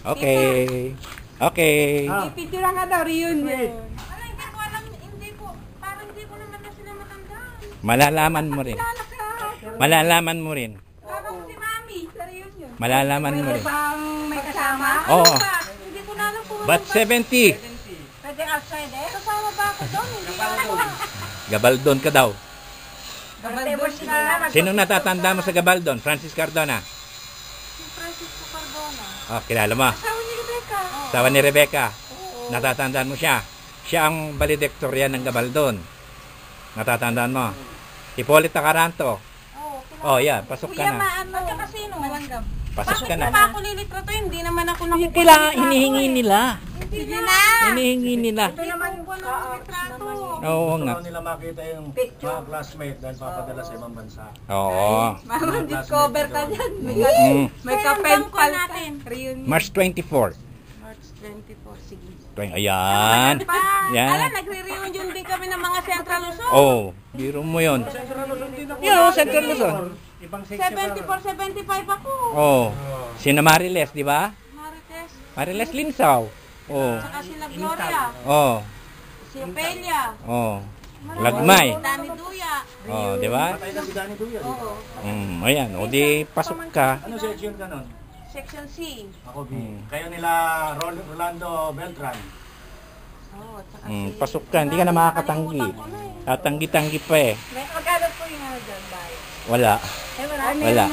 Okay. Okay. Picture nga daw, reunion. Hindi ko alam, parang hindi ko naman na sila matandaan. Malalaman mo rin. Malalaman mo rin. Parang si Mami, sa reunion. Malalaman mo rin. Bang may kasama? Oo. Hindi ko na alam kung But 70. Pwede outside eh? kasama ba ako doon. Hindi ko alam. Gabaldon ka daw. Gabaldon sila. Sino natatanda mo sa Gabaldon? Francis Cardona. Si Francisco Cardona. Oh, kilala mo. Asawa ni Rebecca. Asawa ni Rebecca. Natatandaan mo siya. Siya ang valedictorian ng Gabaldon. Natatandaan mo. Hipolita Caranto. Oh, yan. Pasok ka na. Maano. At saka sino? Malanggam. Pasok ka Bakit na. pa ako lilitrato? Hindi naman ako nakukuha. Kailangan hinihingi nila. Hindi na. Hinihingi nila. Ito naman yung litrato. Oo nga. Gusto nila makita yung mga classmate dahil papadala sa ibang bansa. Oo. Mama, discover ka dyan. May Kaya kapel ang pal natin. reunion. March 24. March 24. Sige. Ayan. Yan. Alam, nagre-reunion din kami ng mga Central Luzon. Oh, biro mo yun. Yun, Central Luzon. Ibang section 74, 75 ako. Oh. Sina Mariles, di ba? Marites. Mariles Linsaw. Oh. Saka sila Gloria. Oh. Si Opelia. Oh. Lagmay. Dani Duya. Oh, di ba? Patay na si Danny Duya. Ayan. O di pasok ka. Ano section ka nun? Section C. Ako B. Kayo nila Rolando Beltran. Oh, at saka Pasok ka. Hindi ka na makakatanggi. Tatanggi-tanggi pa eh. May magkano po yung ano dyan, bayo? Wala. Eh, wala. Wala.